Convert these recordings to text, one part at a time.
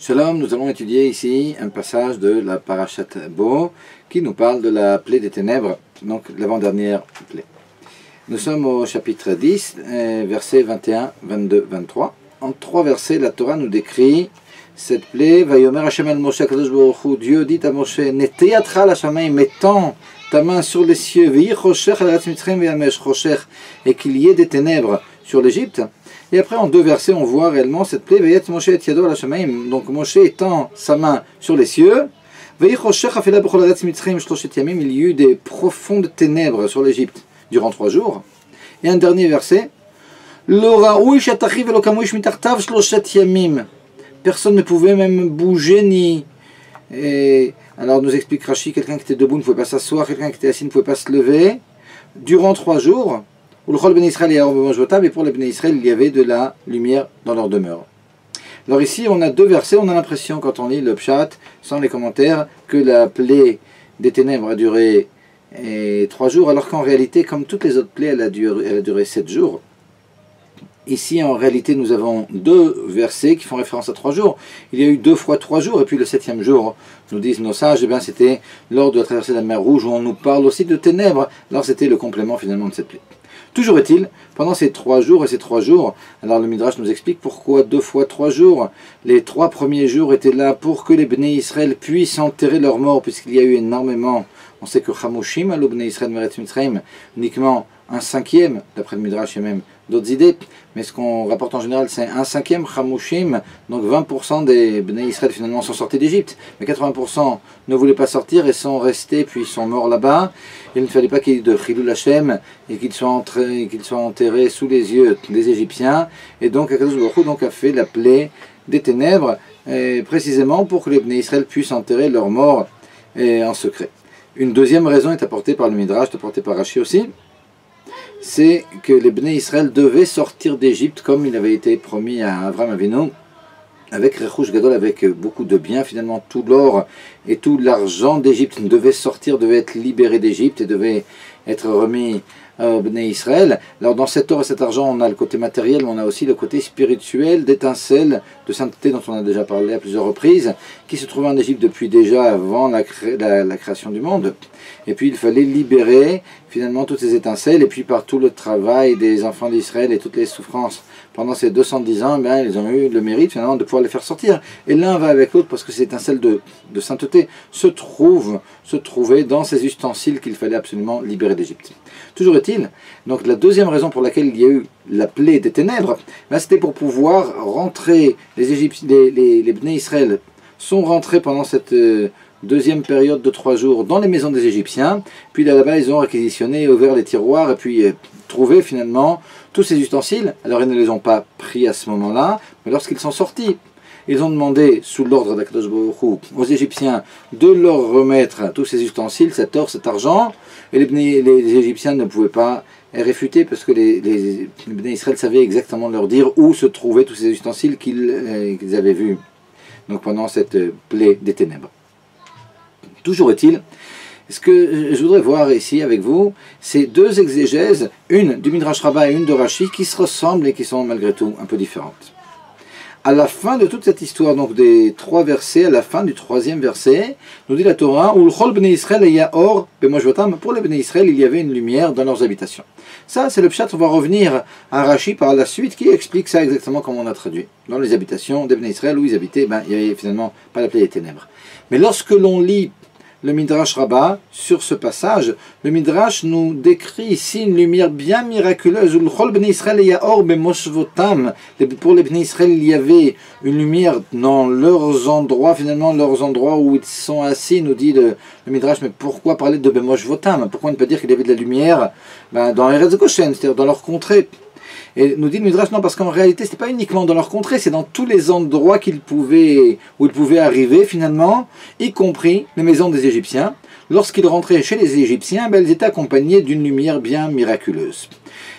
Shalom, nous allons étudier ici un passage de la Parashat Bo qui nous parle de la plaie des ténèbres, donc l'avant-dernière plaie. Nous sommes au chapitre 10, versets 21, 22, 23. En 3 versets, la Torah nous décrit cette plaie. Vayomer Hashem al Moshe Kadosh Baruch Hu, Dieu dit à Moshe, Neteyatra la Shamayim, mettant ta main sur les cieux, Veyi Choshech al Eretz Mitzrayim veyamesh Choshech, et qu'il y ait des ténèbres sur l'Égypte. Et après, en 2 versets, on voit réellement cette plaie. Vayet Moshe et Yado al Shamayim. Donc Moshe étend sa main sur les cieux. Veyi Choshech afela b'chol Eretz Mitzrayim shloshet yamim. Il y eut des profondes ténèbres sur l'Égypte durant 3 jours. Et un dernier verset. Lo raoui shatachi velo kamuish mitartav shloshet yamim. Personne ne pouvait même bouger ni. Et alors nous explique Rashi, quelqu'un qui était debout ne pouvait pas s'asseoir, quelqu'un qui était assis ne pouvait pas se lever. Durant 3 jours. Et pour les Bnei Israël, il y avait de la lumière dans leur demeure. Alors ici, on a 2 versets, on a l'impression, quand on lit le Pshat, sans les commentaires, que la plaie des ténèbres a duré 3 jours, alors qu'en réalité, comme toutes les autres plaies, elle a duré 7 jours. Ici, en réalité, nous avons 2 versets qui font référence à 3 jours. Il y a eu 2 fois 3 jours, et puis le 7e jour, nous disent nos sages, c'était lors de la traversée de la mer Rouge, où on nous parle aussi de ténèbres. Alors c'était le complément finalement de cette plaie. Toujours est-il, pendant ces 3 jours et ces 3 jours, alors le Midrash nous explique pourquoi 2 fois 3 jours. Les 3 premiers jours étaient là pour que les Bnei Israël puissent enterrer leurs morts, puisqu'il y a eu énormément. On sait que Chamushim, le Bnei Israël Meretz Mitzrayim, uniquement 1/5, d'après le Midrash et même d'autres idées, mais ce qu'on rapporte en général c'est 1/5 Chamushim, donc 20% des Bnei Israël finalement sont sortis d'Égypte, mais 80% ne voulaient pas sortir et sont restés puis sont morts là-bas. Il ne fallait pas qu'il y ait de Chilul Hashem et qu'ils soient enterrés sous les yeux des Égyptiens, et donc Akadosh Baruch Hu donc a fait la plaie des ténèbres, précisément pour que les Bnei Israël puissent enterrer leurs morts en secret. Une deuxième raison est apportée par le Midrash, apportée par Rashi aussi, c'est que les Bnei Israël devaient sortir d'Égypte comme il avait été promis à Avraham Avinu, avec Rechush Gadol, avec beaucoup de biens, finalement tout l'or et tout l'argent d'Égypte devait sortir, devait être libéré d'Égypte et devait être remis au Bnei Israël. Alors dans cet or et cet argent, on a le côté matériel, mais on a aussi le côté spirituel, d'étincelle, de sainteté dont on a déjà parlé à plusieurs reprises, qui se trouvait en Égypte depuis déjà avant la création du monde. Et puis il fallait libérer finalement toutes ces étincelles, et puis par tout le travail des enfants d'Israël et toutes les souffrances pendant ces 210 ans, ils ont eu le mérite finalement de pouvoir les faire sortir. Et l'un va avec l'autre parce que ces étincelles de sainteté se trouvaient dans ces ustensiles qu'il fallait absolument libérer d'Égypte. Toujours est-il, donc la deuxième raison pour laquelle il y a eu la plaie des ténèbres, c'était pour pouvoir rentrer, les Bnei Israël sont rentrés pendant cette deuxième période de 3 jours dans les maisons des Égyptiens, puis là-bas ils ont réquisitionné, ouvert les tiroirs et puis trouvé finalement tous ces ustensiles. Alors ils ne les ont pas pris à ce moment-là, mais lorsqu'ils sont sortis, ils ont demandé, sous l'ordre d'Akadosh Baruch Hu, aux Égyptiens de leur remettre tous ces ustensiles, cet or, cet argent, et les Égyptiens ne pouvaient pas réfuter parce que les Bnei Israël savaient exactement leur dire où se trouvaient tous ces ustensiles qu'ils avaient vus donc pendant cette plaie des ténèbres. Toujours est-il, ce que je voudrais voir ici avec vous, c'est 2 exégèses, une du Midrash Rabbah et une de Rashi, qui se ressemblent et qui sont malgré tout un peu différentes. À la fin de toute cette histoire, donc des 3 versets, à la fin du 3e verset, nous dit la Torah, pour les Bnei Israël, il y avait une lumière dans leurs habitations. Ça, c'est le pshat, on va revenir à Rashi par la suite, qui explique ça exactement comme on a traduit. Dans les habitations des Bnei Israël où ils habitaient, il n'y avait finalement pas la plaie des ténèbres. Mais lorsque l'on lit le Midrash Rabbah, sur ce passage, le Midrash nous décrit ici une lumière bien miraculeuse. Pour les Bnei Israël, il y avait une lumière dans leurs endroits, finalement, leurs endroits où ils sont assis, nous dit le Midrash. Mais pourquoi parler de Bemosh Votam? Pourquoi ne pas dire qu'il y avait de la lumière dans Eretz Goshen, c'est-à-dire dans leur contrée? Et nous dit le Midrash, non, parce qu'en réalité, ce n'est pas uniquement dans leur contrée, c'est dans tous les endroits où ils pouvaient arriver, finalement, y compris les maisons des Égyptiens. Lorsqu'ils rentraient chez les Égyptiens, ils étaient accompagnés d'une lumière bien miraculeuse.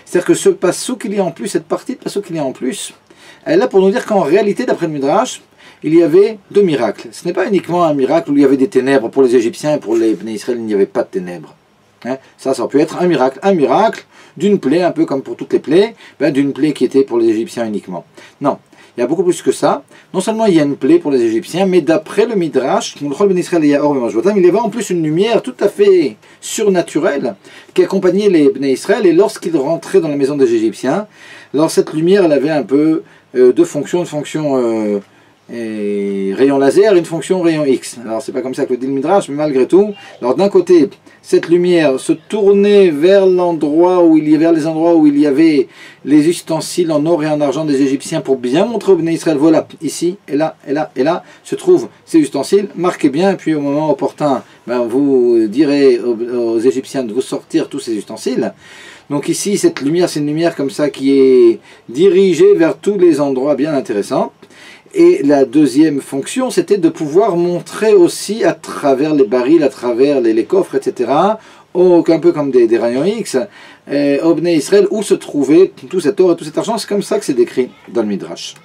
C'est-à-dire que ce passouk qu'il y a en plus, cette partie de passouk qu'il y a en plus, elle est là pour nous dire qu'en réalité, d'après le Midrash, il y avait 2 miracles. Ce n'est pas uniquement un miracle où il y avait des ténèbres pour les Égyptiens et pour les Bnei Israël, il n'y avait pas de ténèbres. Ça aurait pu être un miracle d'une plaie, un peu comme pour toutes les plaies, d'une plaie qui était pour les Égyptiens uniquement. Non, il il y a beaucoup plus que ça. Non seulement il y a une plaie pour les Égyptiens, mais d'après le Midrash, il y avait en plus une lumière tout à fait surnaturelle qui accompagnait les Bnei Israël, et lorsqu'ils rentraient dans la maison des Égyptiens, alors cette lumière, elle avait un peu deux fonctions, une fonction rayon laser, une fonction rayon X. Alors c'est pas comme ça que le dit le Midrash, mais malgré tout, alors d'un côté, cette lumière se tournait vers les endroits où il y avait les ustensiles en or et en argent des Égyptiens pour bien montrer aux Bnei Israël, voilà, ici, et là, et là, et là, se trouvent ces ustensiles, marquez bien, puis au moment opportun, vous direz aux Égyptiens de vous sortir tous ces ustensiles. Donc ici, cette lumière, c'est une lumière comme ça qui est dirigée vers tous les endroits bien intéressants. Et la deuxième fonction, c'était de pouvoir montrer aussi à travers les barils, à travers les coffres, etc., un peu comme des rayons X, au Bnei Israël, où se trouvait tout cet or et tout cet argent. C'est comme ça que c'est décrit dans le Midrash.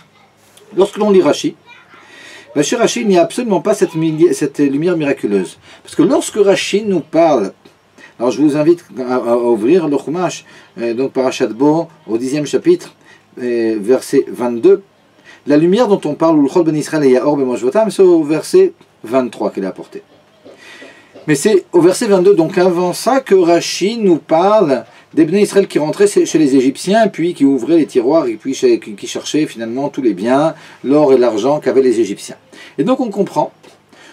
Lorsque l'on lit Rashi, chez Rashi, il n'y a absolument pas cette lumière miraculeuse. Parce que lorsque Rashi nous parle, alors je vous invite à ouvrir le Chumash, donc Parashat Bo, au 10e chapitre, verset 22, la lumière dont on parle, c'est au verset 23 qu'elle est apportée. Mais c'est au verset 22, donc avant ça, que Rashi nous parle des Bnei Israël qui rentraient chez les Égyptiens, puis qui ouvraient les tiroirs, et puis qui cherchaient finalement tous les biens, l'or et l'argent qu'avaient les Égyptiens. Et donc on comprend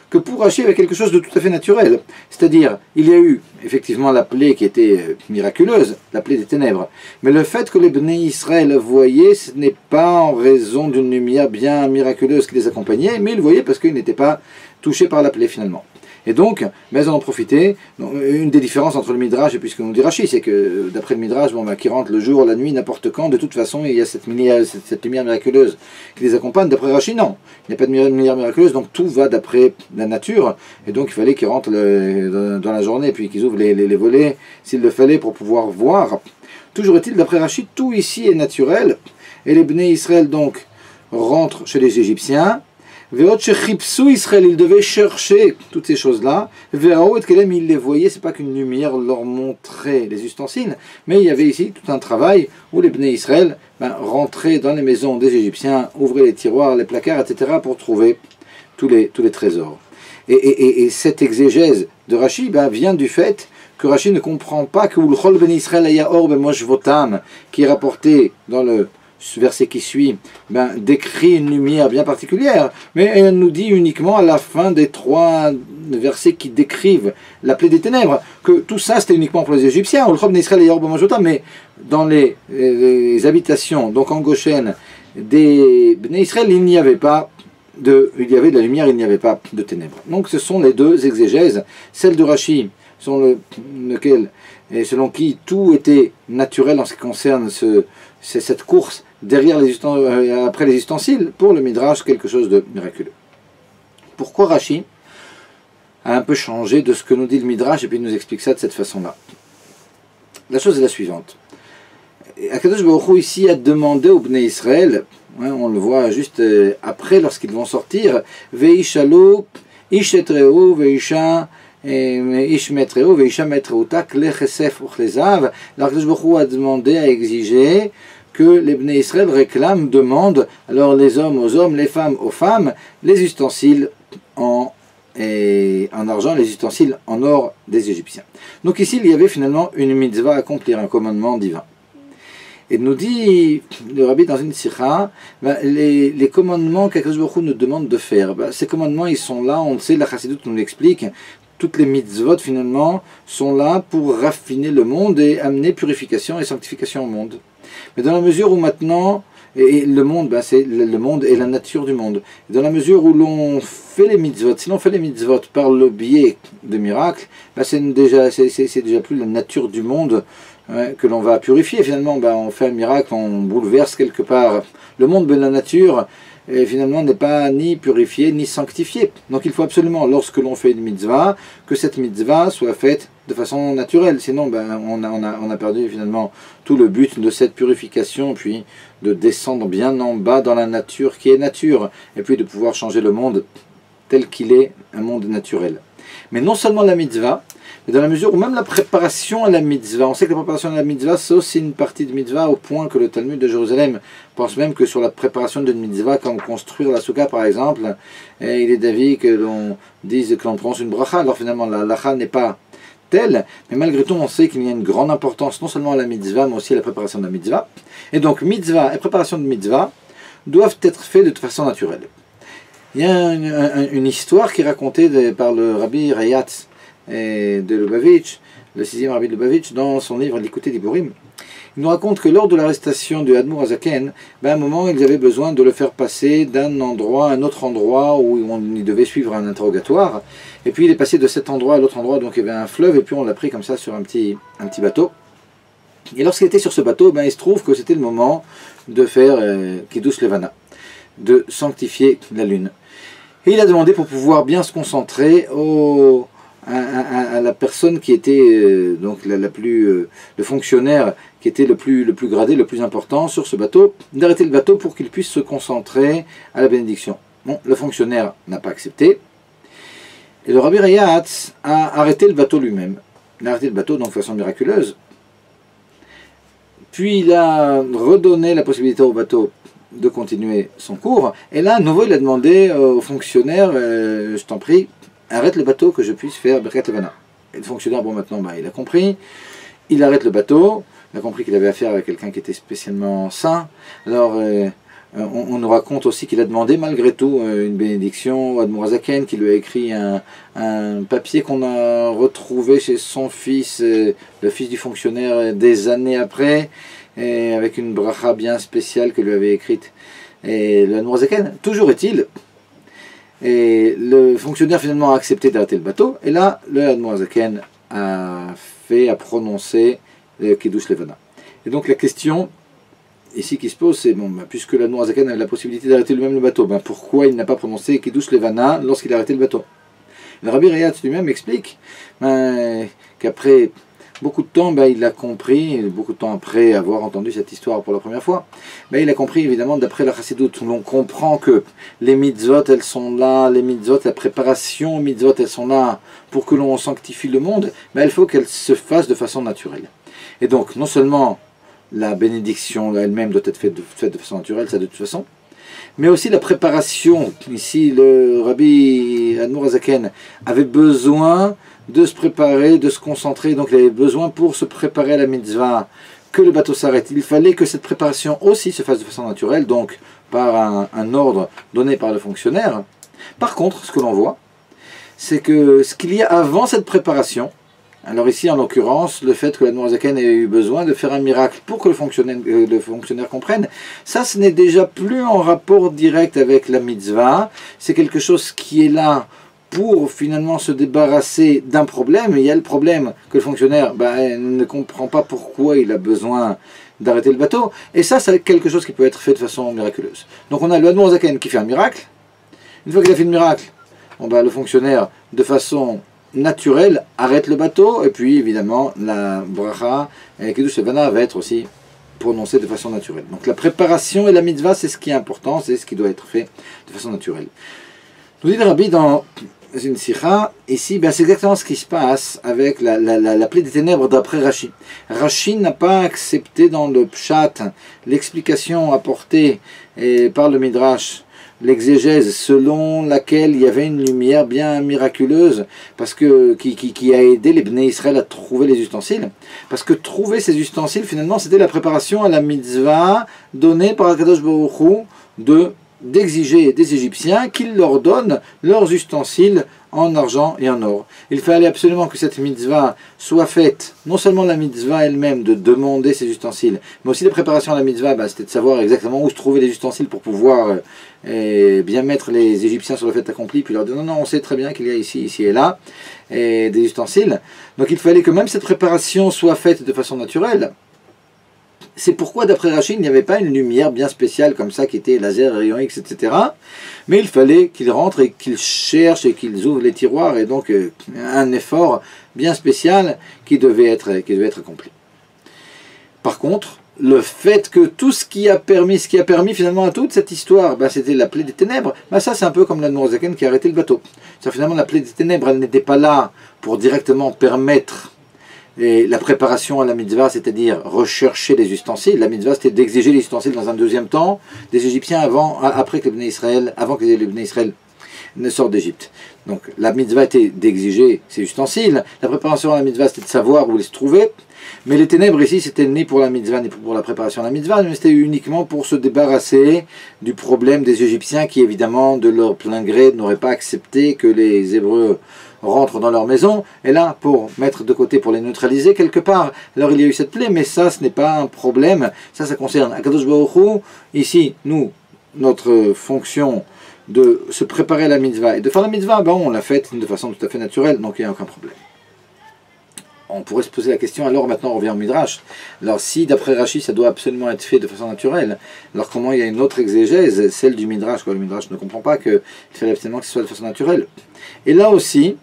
que pour Rashi, il y avait quelque chose de tout à fait naturel. C'est-à-dire, il y a eu effectivement la plaie qui était miraculeuse, la plaie des ténèbres. Mais le fait que les Bnei Israël voyaient, ce n'est pas en raison d'une lumière bien miraculeuse qui les accompagnait, mais ils voyaient parce qu'ils n'étaient pas touchés par la plaie finalement. Et donc, mais en profiter. Une des différences entre le Midrash et puis ce que nous dit Rashi, c'est que d'après le Midrash, qui rentre le jour, la nuit, n'importe quand, de toute façon, il y a cette lumière miraculeuse qui les accompagne. D'après Rashi, non. Il n'y a pas de lumière miraculeuse, donc tout va d'après la nature. Et donc, il fallait qu'ils rentrent dans la journée, puis qu'ils ouvrent les volets, s'il le fallait, pour pouvoir voir. Toujours est-il, d'après Rashi, tout ici est naturel. Et les Bnei Israël, donc, rentrent chez les Égyptiens. Israël, ils devaient chercher toutes ces choses-là. Ils les voyaient, c'est pas qu'une lumière leur montrait les ustensiles, mais il y avait ici tout un travail où les Bnei Israël rentraient dans les maisons des Égyptiens, ouvraient les tiroirs, les placards, etc. pour trouver tous les trésors. Et cette exégèse de Rashi vient du fait que Rashi ne comprend pas que Ulchol ben Israël ayaor ben moshvotam, qui est rapporté dans le verset qui suit, décrit une lumière bien particulière, mais elle nous dit uniquement à la fin des 3 versets qui décrivent la plaie des ténèbres, que tout ça c'était uniquement pour les Égyptiens, mais dans les habitations, donc en Goshen, des Bnei Israël, il y avait de la lumière, il n'y avait pas de ténèbres. Donc ce sont les deux exégèses, celle de Rashi, selon qui tout était naturel en ce qui concerne cette course derrière après les ustensiles, pour le Midrash, quelque chose de miraculeux. Pourquoi Rashi a un peu changé de ce que nous dit le Midrash et puis il nous explique ça de cette façon-là? La chose est la suivante. Akadosh Baruch Hu ici a demandé aux Bnei Israël, on le voit juste après lorsqu'ils vont sortir, Veishalu ishetreu veisha ishmetreu veisha metreuta kle chesef uchlezav. Akadosh Baruch Hu a demandé, a exigé que les Bnei Israël demandent alors les hommes aux hommes, les femmes aux femmes, les ustensiles en argent, les ustensiles en or des Égyptiens. Donc ici, il y avait finalement une mitzvah à accomplir, un commandement divin. Et nous dit le Rabbi dans une sikha, les commandements qu'Akadosh Baruch Hu nous demande de faire, ces commandements, ils sont là, on le sait, la Chassidoute nous l'explique, toutes les mitzvot finalement sont là pour raffiner le monde et amener purification et sanctification au monde. Mais dans la mesure où maintenant, et le monde, c'est le monde et la nature du monde, dans la mesure où l'on fait les mitzvot, si l'on fait les mitzvot par le biais de miracles, c'est déjà plus la nature du monde que l'on va purifier. Finalement, on fait un miracle, on bouleverse quelque part le monde de la nature, et finalement n'est pas ni purifié ni sanctifié. Donc il faut absolument, lorsque l'on fait une mitzvah, que cette mitzvah soit faite de façon naturelle. Sinon, on a perdu finalement tout le but de cette purification, puis de descendre bien en bas dans la nature qui est nature, et puis de pouvoir changer le monde tel qu'il est, un monde naturel. Mais non seulement la mitzvah, Mais dans la mesure où même la préparation à la mitzvah, on sait que la préparation à la mitzvah, c'est aussi une partie de mitzvah, au point que le Talmud de Jérusalem pense même que sur la préparation d'une mitzvah, comme construire la souka par exemple, il est d'avis que l'on dise que l'on prononce une bracha, alors finalement la halacha n'est pas telle, mais malgré tout on sait qu'il y a une grande importance non seulement à la mitzvah, mais aussi à la préparation de la mitzvah. Et donc mitzvah et préparation de mitzvah doivent être faits de façon naturelle. Il y a une histoire qui est racontée par le Rabbi Rayatz de Lubavitch, le 6e Rabbi de Lubavitch, dans son livre Likutei Diborim. Il nous raconte que lors de l'arrestation de Admour Hazaken, à un moment ils avaient besoin de le faire passer d'un endroit à un autre endroit où il devait suivre un interrogatoire, et puis il est passé de cet endroit à l'autre endroit, donc il y avait un fleuve, et puis on l'a pris comme ça sur un petit bateau. Et lorsqu'il était sur ce bateau, il se trouve que c'était le moment de faire Kiddush Levana, de sanctifier la lune. Et il a demandé pour pouvoir bien se concentrer à la personne qui était donc le fonctionnaire qui était le plus gradé, le plus important sur ce bateau, d'arrêter le bateau pour qu'il puisse se concentrer à la bénédiction. Bon, le fonctionnaire n'a pas accepté, et le Rabbi Rayatz a arrêté le bateau lui-même. Il a arrêté le bateau donc de façon miraculeuse, puis il a redonné la possibilité au bateau de continuer son cours, et là à nouveau il a demandé au fonctionnaire, je t'en prie, arrête le bateau que je puisse faire Birkat Levana. Et le fonctionnaire, bon maintenant il a compris, il arrête le bateau, il a compris qu'il avait affaire avec quelqu'un qui était spécialement saint. Alors on nous raconte aussi qu'il a demandé malgré tout une bénédiction à Admour Hazaken, qui lui a écrit un papier qu'on a retrouvé chez son fils, le fils du fonctionnaire, des années après, et avec une bracha bien spéciale que lui avait écrite. Et le Admour Hazaken, toujours est-il, et le fonctionnaire finalement a accepté d'arrêter le bateau, et là le Admour Hazaken a prononcé le Kiddush Levana. Et donc la question ici qui se pose, c'est bon, puisque l'Admour Hazaken avait la possibilité d'arrêter lui-même le bateau, pourquoi il n'a pas prononcé Kiddush Levana lorsqu'il a arrêté le bateau? Le Rabbi Rayatz lui-même explique qu'après beaucoup de temps, il a compris, beaucoup de temps après avoir entendu cette histoire pour la première fois, il a compris évidemment d'après la Chassidoute, où l'on comprend que les mitzvot elles sont là, les mitzvot, la préparation aux mitzvot elles sont là pour que l'on sanctifie le monde, il faut qu'elles se fassent de façon naturelle. Et donc non seulement la bénédiction elle-même doit être faite de façon naturelle, ça de toute façon, mais aussi la préparation. Ici le Rabbi Admour Hazaken avait besoin de se préparer, de se concentrer, donc il avait besoin pour se préparer à la mitzvah que le bateau s'arrête. Il fallait que cette préparation aussi se fasse de façon naturelle, donc par un ordre donné par le fonctionnaire. Par contre, ce que l'on voit, c'est que ce qu'il y a avant cette préparation, alors ici en l'occurrence, le fait que l'Admour Hazaken ait eu besoin de faire un miracle pour que le fonctionnaire comprenne, ça ce n'est déjà plus en rapport direct avec la mitzvah, c'est quelque chose qui est là pour finalement se débarrasser d'un problème. Il y a le problème que le fonctionnaire ne comprend pas pourquoi il a besoin d'arrêter le bateau, et ça c'est quelque chose qui peut être fait de façon miraculeuse. Donc on a le Admour Hazaken qui fait un miracle. Une fois qu'il a fait le miracle, le fonctionnaire de façon naturelle arrête le bateau, et puis évidemment la bracha et Kiddush Levana va être aussi prononcée de façon naturelle. Donc la préparation et la mitzvah c'est ce qui est important, c'est ce qui doit être fait de façon naturelle. Nous dit le Rabbi dans une sikha, ici, c'est exactement ce qui se passe avec la plaie des ténèbres d'après Rashi. Rashi n'a pas accepté dans le Pshat l'explication apportée par le Midrash, l'exégèse selon laquelle il y avait une lumière bien miraculeuse qui a aidé les Bnei Israël à trouver les ustensiles. Parce que trouver ces ustensiles, finalement, c'était la préparation à la mitzvah donnée par Akadosh Baruch Hu d'exiger des Égyptiens qu'ils leur donnent leurs ustensiles en argent et en or. Il fallait absolument que cette mitzvah soit faite, non seulement la mitzvah elle-même de demander ces ustensiles, mais aussi la préparation à la mitzvah, c'était de savoir exactement où se trouver les ustensiles pour pouvoir bien mettre les Égyptiens sur le fait accompli, puis leur dire non, on sait très bien qu'il y a ici et là des ustensiles. Donc il fallait que même cette préparation soit faite de façon naturelle. C'est pourquoi, d'après Rashi, il n'y avait pas une lumière bien spéciale comme ça qui était laser, rayon X, etc. Mais il fallait qu'ils rentrent et qu'ils cherchent et qu'ils ouvrent les tiroirs, et donc un effort bien spécial qui devait être accompli. Par contre, le fait que tout ce qui a permis finalement à toute cette histoire, c'était la plaie des ténèbres, ça c'est un peu comme l'Admor Zaken qui a arrêté le bateau. Finalement la plaie des ténèbres, elle n'était pas là pour directement permettre la préparation à la mitzvah, c'est-à-dire rechercher les ustensiles. La mitzvah c'était d'exiger les ustensiles dans un deuxième temps des Égyptiens avant que les Bnei Israël ne sortent d'Égypte. Donc la mitzvah était d'exiger ces ustensiles, la préparation à la mitzvah c'était de savoir où les se trouver. Mais les ténèbres ici, c'était ni pour la mitzvah, ni pour la préparation à la mitzvah, mais c'était uniquement pour se débarrasser du problème des Égyptiens qui, évidemment, de leur plein gré, n'auraient pas accepté que les Hébreux rentrent dans leur maison, et là, pour mettre de côté, pour les neutraliser quelque part. Alors il y a eu cette plaie, mais ça, ce n'est pas un problème. Ça concerne Akadosh Baruch Hu. Ici, nous, notre fonction de se préparer à la mitzvah et de faire la mitzvah, on l'a faite de façon tout à fait naturelle, donc il n'y a aucun problème. On pourrait se poser la question, alors maintenant on revient au Midrash. Alors si d'après Rashi ça doit absolument être fait de façon naturelle, alors comment il y a une autre exégèse, celle du Midrash, le Midrash ne comprend pas qu'il fallait absolument que ce soit de façon naturelle. Et là aussi,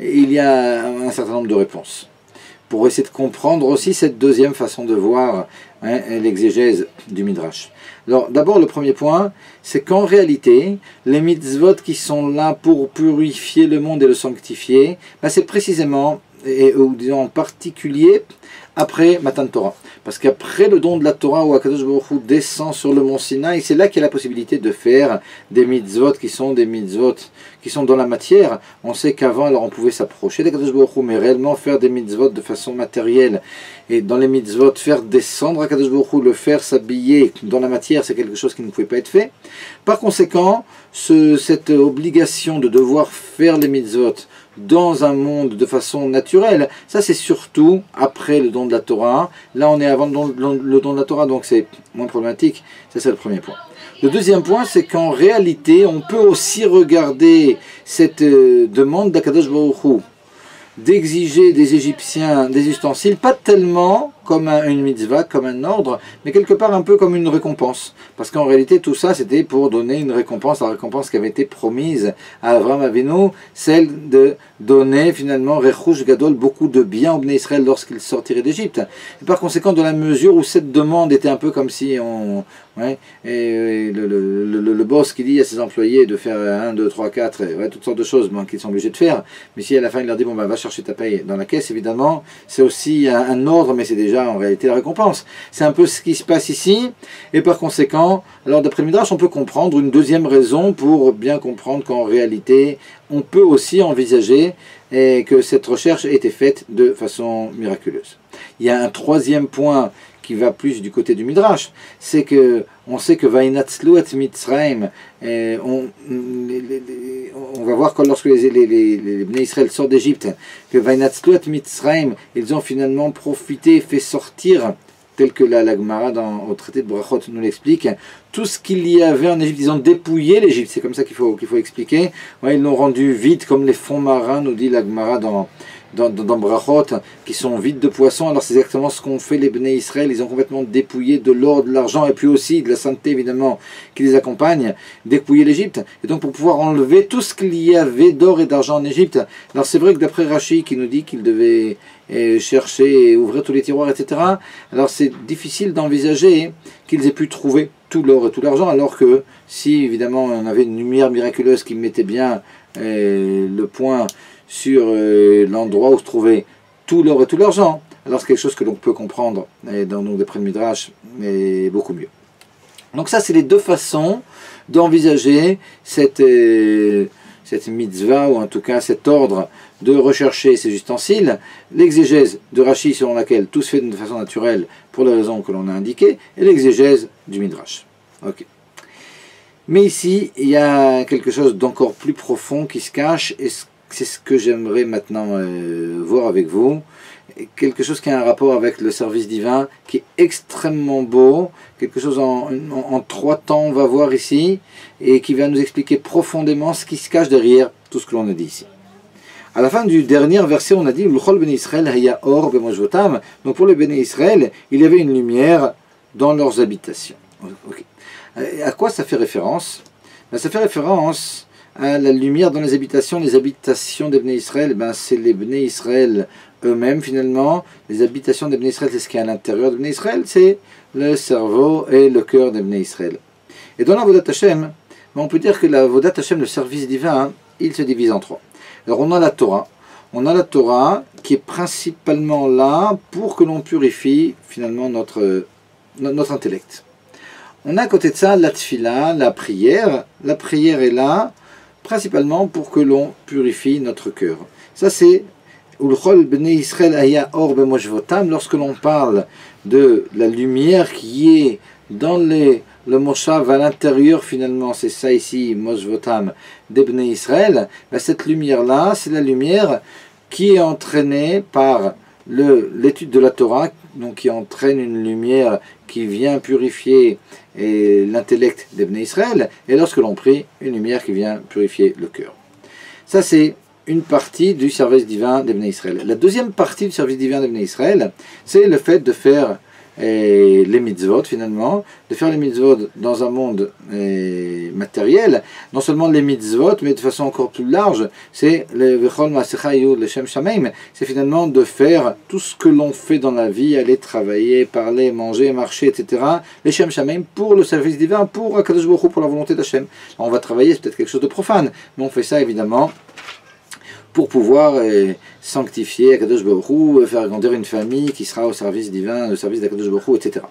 il y a un certain nombre de réponses. Pour essayer de comprendre aussi cette deuxième façon de voir l'exégèse du Midrash. Alors d'abord le premier point, c'est qu'en réalité, les mitzvot qui sont là pour purifier le monde et le sanctifier, c'est précisément ou disons en particulier après Matan Torah. Parce qu'après le don de la Torah où Akadosh Baruch Hu descend sur le mont Sinaï, c'est là qu'il y a la possibilité de faire des mitzvot qui sont dans la matière. On sait qu'avant, alors on pouvait s'approcher d'Akadosh Baruch Hu, mais réellement faire des mitzvot de façon matérielle. Et dans les mitzvot, faire descendre Akadosh Baruch Hu, le faire s'habiller dans la matière, c'est quelque chose qui ne pouvait pas être fait. Par conséquent, cette obligation de devoir faire les mitzvot dans un monde de façon naturelle, ça c'est surtout après le don de la Torah. Là on est avant le don de la Torah, donc c'est moins problématique. Ça c'est le premier point. Le deuxième point, c'est qu'en réalité on peut aussi regarder cette demande d'Akadosh Baruch Hu d'exiger des Égyptiens des ustensiles, pas tellement comme une mitzvah, comme un ordre, mais quelque part un peu comme une récompense. Parce qu'en réalité, tout ça, c'était pour donner une récompense, la récompense qui avait été promise à Avraham Avinu, celle de donner finalement Rechush Gadol, beaucoup de bien au Bnei Israël lorsqu'ils sortiraient d'Égypte. Et par conséquent, dans la mesure où cette demande était un peu comme si le boss qui dit à ses employés de faire 1, 2, 3, 4, toutes sortes de choses qu'ils sont obligés de faire, mais si à la fin il leur dit, va chercher ta paye dans la caisse, évidemment, c'est aussi un ordre, mais c'est déjà en réalité la récompense. C'est un peu ce qui se passe ici, et par conséquent, alors d'après le Midrash, on peut comprendre une deuxième raison pour bien comprendre qu'en réalité, on peut aussi envisager que cette recherche ait été faite de façon miraculeuse. Il y a un troisième point qui va plus du côté du Midrash, c'est que on sait que Vainatzlu et Mitzrayim, on va voir que lorsque les Bnei Israël sortent d'Égypte, que Vainatzlu et Mitzrayim, ils ont finalement profité, fait sortir, tel que la Gemara au traité de Brachot nous l'explique, tout ce qu'il y avait en Égypte, ils ont dépouillé l'Égypte, c'est comme ça qu'il faut expliquer. Ils l'ont rendu vide comme les fonds marins, nous dit la Gemara dans Brachot, qui sont vides de poissons. Alors c'est exactement ce qu'ont fait les Bnei Israël, ils ont complètement dépouillé de l'or, de l'argent, et puis aussi de la sainteté évidemment qui les accompagne, dépouillé l'Égypte, et donc pour pouvoir enlever tout ce qu'il y avait d'or et d'argent en Égypte. Alors c'est vrai que d'après Rashi qui nous dit qu'il devait chercher et ouvrir tous les tiroirs, etc., alors c'est difficile d'envisager qu'ils aient pu trouver tout l'or et tout l'argent, alors que si évidemment on avait une lumière miraculeuse qui mettait bien le point sur l'endroit où se trouvait tout l'or et tout l'argent, alors c'est quelque chose que l'on peut comprendre d'après le Midrash, mais beaucoup mieux. Donc ça, c'est les deux façons d'envisager cette mitzvah, ou en tout cas cet ordre de rechercher ces ustensiles. L'exégèse de Rashi selon laquelle tout se fait de façon naturelle pour les raisons que l'on a indiquées, et l'exégèse du Midrash. Ok. Mais ici, il y a quelque chose d'encore plus profond qui se cache, et c'est ce que j'aimerais maintenant voir avec vous. Quelque chose qui a un rapport avec le service divin, qui est extrêmement beau, quelque chose en 3 temps, on va voir ici, et qui va nous expliquer profondément ce qui se cache derrière tout ce que l'on a dit ici. À la fin du dernier verset, on a dit donc pour les Béné Israël, il y avait une lumière dans leurs habitations. Okay. À quoi ça fait référence? Ça fait référence à la lumière dans les habitations des Bnei Israël, ben, c'est les Bnei Israël eux-mêmes finalement. Les habitations des Bnei Israël, c'est ce qui est à l'intérieur des Bnei Israël, c'est le cerveau et le cœur des Bnei Israël. Et dans la Avodat Hashem, on peut dire que la Avodat Hashem, le service divin, il se divise en trois. Alors on a la Torah. On a la Torah qui est principalement là pour que l'on purifie finalement notre intellect. On a à côté de ça la Tfila, la prière. La prière est là principalement pour que l'on purifie notre cœur. Ça c'est Ulchol Bnei Israël Aya Or B'Moshvotam, lorsque l'on parle de la lumière qui est dans le Moshav à l'intérieur finalement, c'est ça ici, Moshvotam, des Bnei Israël, ben cette lumière-là, c'est la lumière qui est entraînée par l'étude de la Torah, donc qui entraîne une lumière qui vient purifier l'intellect des Bnei Israël, et lorsque l'on prie, une lumière qui vient purifier le cœur. Ça c'est une partie du service divin des Bnei Israël. La deuxième partie du service divin des Bnei Israël, c'est le fait de faire les mitzvot finalement, de faire les mitzvot dans un monde matériel, non seulement les mitzvot, mais de façon encore plus large, c'est le Vechol Maasecha Yeu L'Shem Shamayim, c'est finalement de faire tout ce que l'on fait dans la vie, aller travailler, parler, manger, marcher, etc., L'Shem Shamayim, pour le service divin, pour Akadosh Baruch Hu, pour la volonté d'Hachem. On va travailler, c'est peut-être quelque chose de profane, mais on fait ça évidemment pour pouvoir sanctifier Akadosh Baruch Hu, faire grandir une famille qui sera au service divin, au service d'Akadosh Baruch Hu, etc.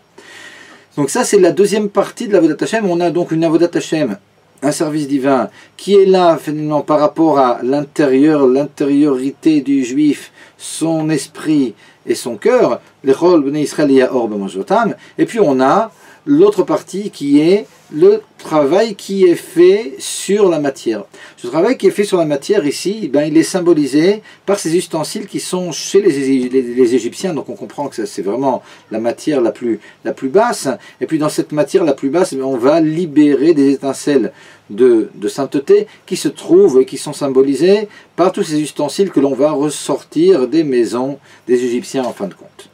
Donc ça c'est la deuxième partie de l'Avodat Hashem. On a donc une Avodat Hashem, un service divin, qui est là finalement par rapport à l'intériorité du juif, son esprit et son cœur, l'Echol Bnei Israël Ya'or B'Moshvotam, et puis on a l'autre partie qui est le travail qui est fait sur la matière. Ce travail qui est fait sur la matière ici, ben, il est symbolisé par ces ustensiles qui sont chez les Égyptiens, donc on comprend que c'est vraiment la matière la plus basse, et puis dans cette matière la plus basse, ben, on va libérer des étincelles de sainteté qui se trouvent et qui sont symbolisées par tous ces ustensiles que l'on va ressortir des maisons des Égyptiens en fin de compte.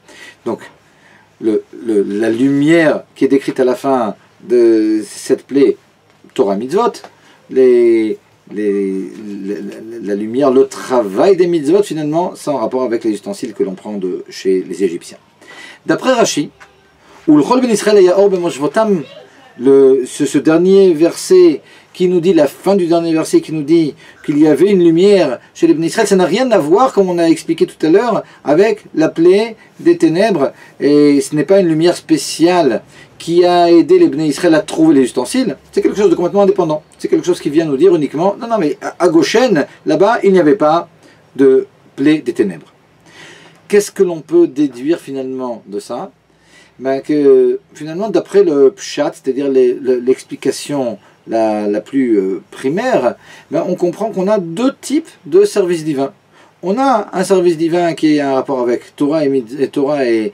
Donc la lumière qui est décrite à la fin de cette plaie Torah Mitzvot, la lumière, le travail des mitzvot finalement, c'est en rapport avec les ustensiles que l'on prend de chez les Égyptiens. D'après Rashi, Ulchol Ben Israël Ya'or B'Moshvotam, ce dernier verset qui nous dit, la fin du dernier verset qui nous dit qu'il y avait une lumière chez les Bnei Israël, ça n'a rien à voir, comme on a expliqué tout à l'heure, avec la plaie des ténèbres, et ce n'est pas une lumière spéciale qui a aidé les Bnei Israël à trouver les ustensiles, c'est quelque chose de complètement indépendant. C'est quelque chose qui vient nous dire uniquement, non, mais à Goshen, là-bas, il n'y avait pas de plaie des ténèbres. Qu'est-ce que l'on peut déduire finalement de ça? Ben que finalement, d'après le Pshat, c'est-à-dire l'explication la plus primaire, ben on comprend qu'on a deux types de services divins. On a un service divin qui est en rapport avec Torah et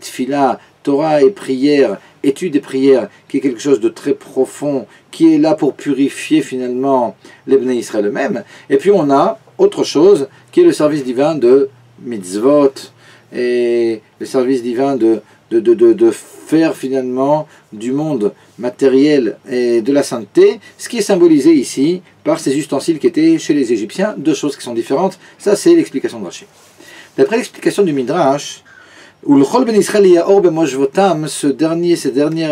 Tfila, Torah et prière, étude et prière, qui est quelque chose de très profond, qui est là pour purifier finalement les Bnei Israël eux-mêmes. Et puis on a autre chose, qui est le service divin de mitzvot, et le service divin de faire finalement du monde matériel et de la sainteté, ce qui est symbolisé ici par ces ustensiles qui étaient chez les Égyptiens, deux choses qui sont différentes. Ça c'est l'explication de Rashi. D'après l'explication du Midrash, Ulchol Ben Israël Ya'or B'Moshvotam, cette dernière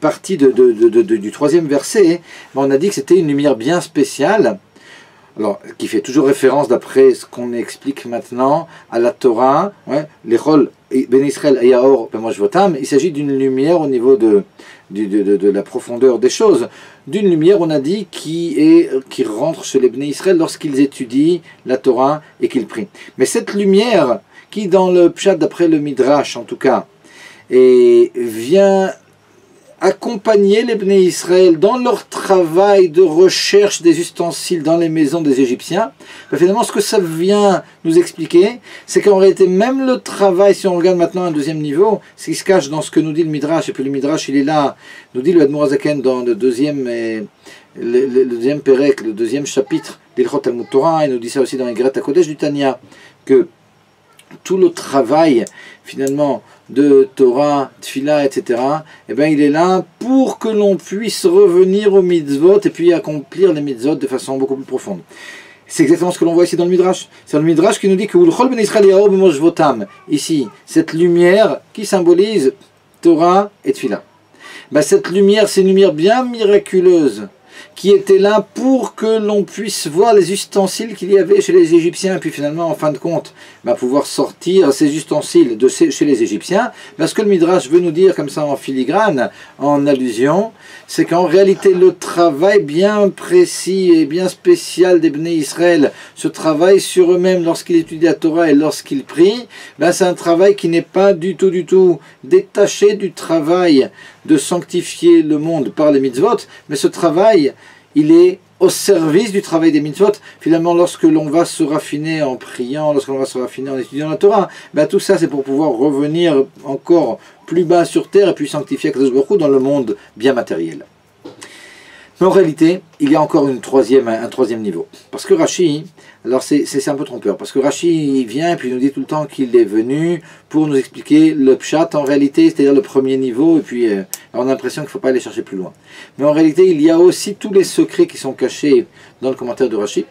partie du troisième verset, on a dit que c'était une lumière bien spéciale, alors qui fait toujours référence d'après ce qu'on explique maintenant à la Torah, l'Echol Ben Israël Ya'or B'Moshvotam, il s'agit d'une lumière au niveau de la profondeur des choses, d'une lumière, on a dit, qui rentre chez les Bnei Israël lorsqu'ils étudient la Torah et qu'ils prient. Mais cette lumière, qui dans le Pshat, d'après le Midrash en tout cas, vient accompagner les Bnei Israël dans leur travail de recherche des ustensiles dans les maisons des Égyptiens, ben finalement ce que ça vient nous expliquer, c'est qu'en réalité même le travail, si on regarde maintenant à un deuxième niveau, ce qui se cache dans ce que nous dit le Midrash, et puis le Midrash il est là, nous dit le Admor HaZaken dans le deuxième Perek, le deuxième chapitre d'Ilchot Talmud Torah, et nous dit ça aussi dans Igret HaKodesh du Tanya, que tout le travail finalement de Torah, Tfila, etc., eh bien, il est là pour que l'on puisse revenir aux mitzvot et puis accomplir les mitzvot de façon beaucoup plus profonde. C'est exactement ce que l'on voit ici dans le Midrash. C'est le Midrash qui nous dit que ici, cette lumière qui symbolise Torah et Tfila. Ben, cette lumière, c'est une lumière bien miraculeuse qui était là pour que l'on puisse voir les ustensiles qu'il y avait chez les Égyptiens, et puis finalement, en fin de compte, pouvoir sortir ces ustensiles de chez les Égyptiens. Ce que le Midrash veut nous dire comme ça en filigrane, en allusion, c'est qu'en réalité, le travail bien précis et bien spécial des Bnei Israël, ce travail sur eux-mêmes lorsqu'ils étudient la Torah et lorsqu'ils prient, c'est un travail qui n'est pas du tout détaché du travail de sanctifier le monde par les mitzvot, mais ce travail, il est au service du travail des mitzvot. Finalement, lorsque l'on va se raffiner en priant, lorsque l'on va se raffiner en étudiant la Torah, tout ça c'est pour pouvoir revenir encore plus bas sur terre et puis sanctifier Akadosh Baruch Hu dans le monde bien matériel. Mais en réalité, il y a encore un troisième niveau. Parce que Rashi, alors c'est un peu trompeur, parce que Rashi il vient et puis il nous dit tout le temps qu'il est venu pour nous expliquer le pshat en réalité, c'est-à-dire le premier niveau, et puis on a l'impression qu'il ne faut pas aller chercher plus loin. Mais en réalité, il y a aussi tous les secrets qui sont cachés dans le commentaire de Rashi.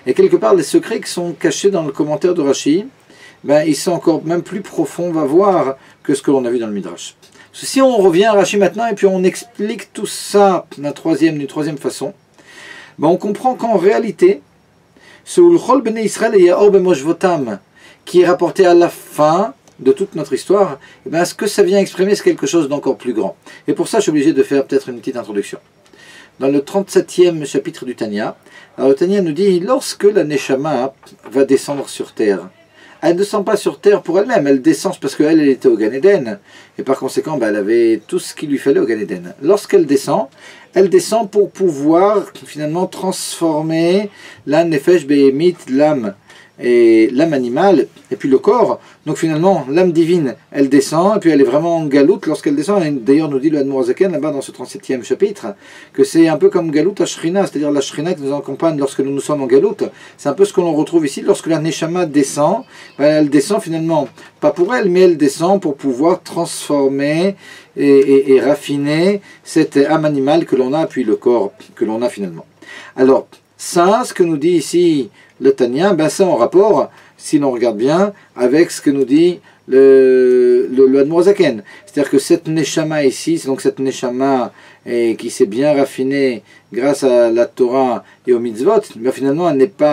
Et quelque part, les secrets qui sont cachés dans le commentaire de Rashi, ils sont encore même plus profonds, on va voir, que ce que l'on a vu dans le Midrash. Si on revient à Rashi maintenant et puis on explique tout ça d'une troisième façon, on comprend qu'en réalité, ce Ulchol Bnei Israël et Yaor B'Moshvotam, qui est rapporté à la fin de toute notre histoire, ce que ça vient exprimer, c'est quelque chose d'encore plus grand. Et pour ça, je suis obligé de faire peut-être une petite introduction. Dans le 37e chapitre du Tanya, alors le Tanya nous dit, lorsque la Neshama va descendre sur terre, elle ne descend pas sur terre pour elle-même, elle descend parce qu'elle était au Gan Eden, et par conséquent, elle avait tout ce qu'il lui fallait au Gan Eden. Lorsqu'elle descend pour pouvoir finalement transformer la Nefesh Behemit, l'âme animale, et puis le corps. Donc finalement, l'âme divine, elle descend, et puis elle est vraiment en galoute lorsqu'elle descend. Et d'ailleurs, nous dit le Admor Zaken, là-bas dans ce 37e chapitre, que c'est un peu comme galoute à Shrina, c'est-à-dire la Shrina qui nous accompagne lorsque nous sommes en galoute. C'est un peu ce que l'on retrouve ici, lorsque la Neshama descend, elle descend finalement, pas pour elle, mais elle descend pour pouvoir transformer et raffiner cette âme animale que l'on a, puis le corps que l'on a finalement. Alors, ça, ce que nous dit ici le Tanya, c'est en rapport, si l'on regarde bien, avec ce que nous dit le Admor Zaken. C'est-à-dire que cette Neshama ici, c'est donc cette Neshama qui s'est bien raffinée grâce à la Torah et au mitzvot, finalement,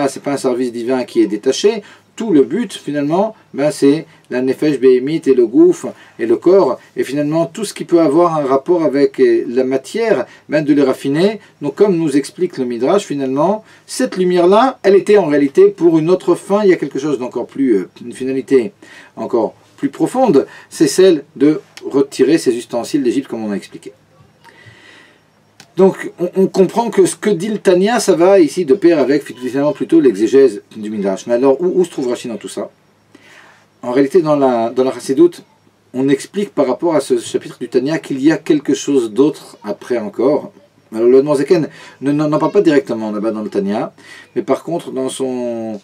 c'est pas un service divin qui est détaché. Tout le but, finalement, c'est la nefesh behemit et le gouffre et le corps, et finalement tout ce qui peut avoir un rapport avec la matière, de les raffiner. Donc comme nous explique le Midrash, finalement, cette lumière-là, elle était en réalité pour une autre fin. Il y a quelque chose d'encore plus, une finalité encore plus profonde, c'est celle de retirer ces ustensiles d'Égypte, comme on a expliqué. Donc, on comprend que ce que dit le Tanya, ça va ici de pair avec finalement plutôt l'exégèse du Midrash. Mais alors, où se trouve Rashi dans tout ça? En réalité, dans la Chassidoute, on explique par rapport à ce chapitre du Tanya qu'il y a quelque chose d'autre après encore. Alors, le Admor Zaken n'en parle pas directement là-bas dans le Tanya, mais par contre, dans son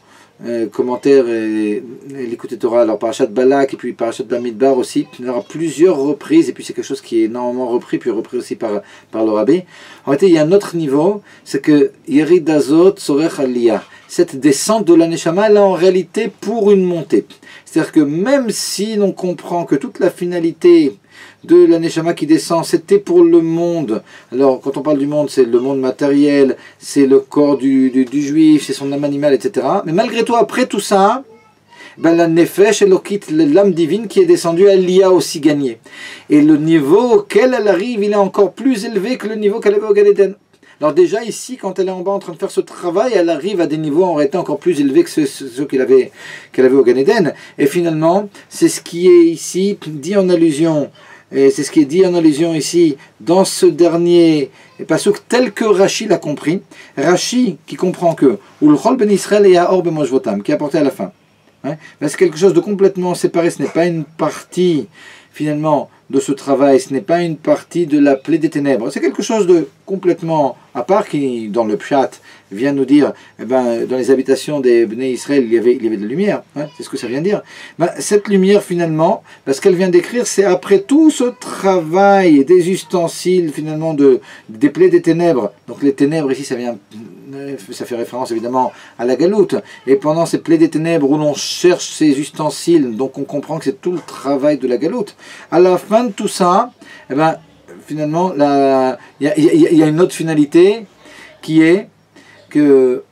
commentaire et l'écoute Torah, alors Parashat Balak et puis Parashat Bamidbar aussi, il y aura plusieurs reprises, et puis c'est quelque chose qui est énormément repris, puis repris aussi par le Rabbi. En réalité, il y a un autre niveau, c'est que Yerid Azot Sorech Aliyah, cette descente de la Neshama, elle est en réalité pour une montée. C'est-à-dire que même si l'on comprend que toute la finalité de la Neshama qui descend, c'était pour le monde. Alors, quand on parle du monde, c'est le monde matériel, c'est le corps du juif, c'est son âme animale, etc. Mais malgré tout, après tout ça, la Nefesh Elokit, l'âme divine qui est descendue, elle y a aussi gagné. Et le niveau auquel elle arrive, il est encore plus élevé que le niveau qu'elle avait au Gan Eden. Alors déjà ici, quand elle est en bas en train de faire ce travail, elle arrive à des niveaux en réalité encore plus élevés que ceux qu'elle avait au Gan Eden. Et finalement, c'est ce qui est ici dit en allusion. Et c'est ce qui est dit en allusion ici dans ce dernier pasuk tel que Rashi l'a compris. Rashi qui comprend que Ulchol ben Israël et Yaor B'Moshvotam, qui est apporté à la fin. C'est quelque chose de complètement séparé, ce n'est pas une partie finalement de ce travail, ce n'est pas une partie de la plaie des ténèbres. C'est quelque chose de complètement à part qui, dans le Pshat, vient nous dire, eh ben, dans les habitations des Bnei Israël, il y avait de la lumière. Hein, c'est ce que ça vient dire. Ben, cette lumière, finalement, ce qu'elle vient décrire, c'est après tout ce travail des ustensiles, finalement, des plaies des ténèbres. Donc les ténèbres, ici, ça fait référence, évidemment, à la galoute. Et pendant ces plaies des ténèbres, où l'on cherche ces ustensiles, donc on comprend que c'est tout le travail de la galoute. À la fin de tout ça, eh ben, finalement, il y a une autre finalité qui est que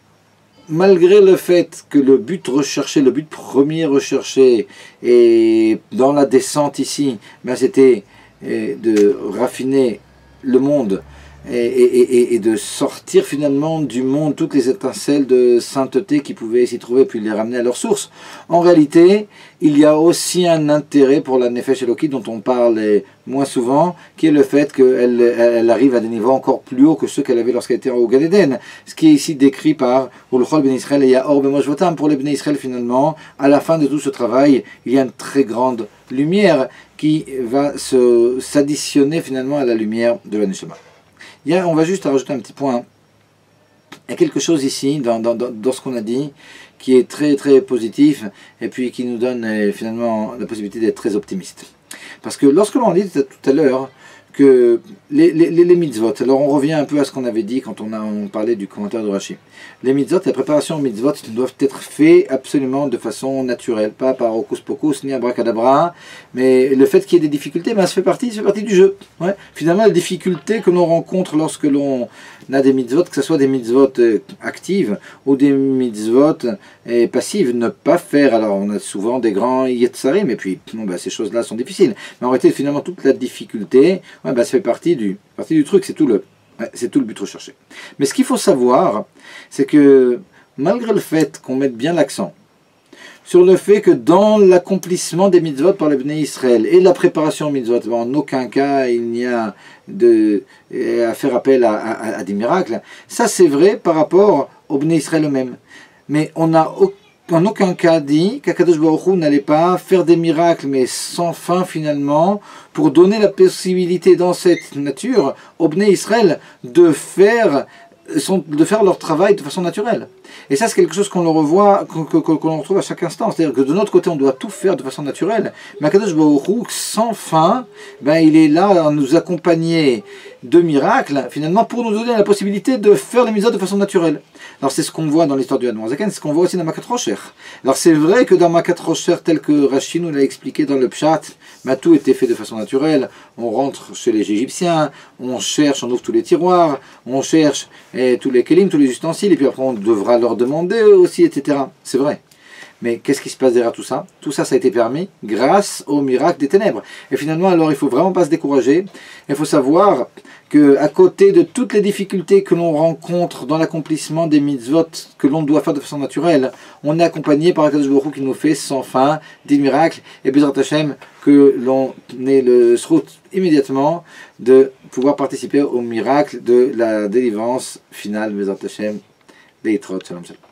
malgré le fait que le but recherché, le but premier recherché, et dans la descente ici, ben c'était de raffiner le monde et de sortir finalement du monde toutes les étincelles de sainteté qui pouvaient s'y trouver, puis les ramener à leur source. En réalité, il y a aussi un intérêt pour la Nefesh Elokit dont on parle moins souvent, qui est le fait qu'elle arrive à des niveaux encore plus hauts que ceux qu'elle avait lorsqu'elle était au Gan Eden. Ce qui est ici décrit par Ulchol Ben Israël et Yaor Ben Moshvotam. Pour les Ben Israël, finalement, à la fin de tout ce travail, il y a une très grande lumière qui va s'additionner finalement à la lumière de la Neshama. On va juste rajouter un petit point. Il y a quelque chose ici, dans ce qu'on a dit, qui est très très positif, et puis qui nous donne finalement la possibilité d'être très optimiste. Parce que lorsque l'on dit tout à l'heure que les mitzvot, alors on revient un peu à ce qu'on avait dit quand on parlait du commentaire de Rashi. Les mitzvot, la préparation aux mitzvot doivent être faits absolument de façon naturelle, pas par hocus pocus ni abracadabra, mais le fait qu'il y ait des difficultés, ça fait partie du jeu. Ouais. Finalement, les difficultés que l'on rencontre lorsque l'on a des mitzvot, que ce soit des mitzvot actives ou des mitzvot passives, ne pas faire. Alors on a souvent des grands yetzarim, et puis ces choses-là sont difficiles. Mais en réalité, finalement, toute la difficulté, ça fait partie du truc, c'est tout le but recherché. Mais ce qu'il faut savoir, c'est que malgré le fait qu'on mette bien l'accent sur le fait que dans l'accomplissement des mitzvot par les Bnei Israël et la préparation aux mitzvot, en aucun cas il n'y a à faire appel à des miracles, ça c'est vrai par rapport aux Bnei Israël eux-mêmes. Mais on n'a en aucun cas dit qu'Akadosh Baruch Hu n'allait pas faire des miracles, mais sans fin finalement, pour donner la possibilité dans cette nature aux Bnei Israël de faire leur travail de façon naturelle. Et ça, c'est quelque chose qu'on le revoit, qu'on retrouve à chaque instant. C'est-à-dire que de notre côté, on doit tout faire de façon naturelle. Mais Akadosh Baruch Hu, sans fin, il est là à nous accompagner de miracles, finalement, pour nous donner la possibilité de faire les mitzvot de façon naturelle. Alors c'est ce qu'on voit dans l'histoire du Admor Zaken, c'est ce qu'on voit aussi dans Makat Rocher. Alors c'est vrai que dans Makat Rocher, tel que Rashi nous l'a expliqué dans le Pshat, tout était fait de façon naturelle. On rentre chez les Égyptiens, on cherche, on ouvre tous les tiroirs, on cherche tous les kelim, tous les ustensiles, et puis après on devra leur demander aussi, etc. C'est vrai. Mais qu'est-ce qui se passe derrière tout ça? Tout ça, ça a été permis grâce au miracle des ténèbres. Et finalement, alors, il ne faut vraiment pas se décourager. Il faut savoir qu'à côté de toutes les difficultés que l'on rencontre dans l'accomplissement des mitzvot que l'on doit faire de façon naturelle, on est accompagné par Akadosh Baruch Hu qui nous fait sans fin des miracles. Et Bezrat Hashem, que l'on ait le srout immédiatement de pouvoir participer au miracle de la délivrance finale. Bezrat Hashem, Leitrot, Shalom Shalom.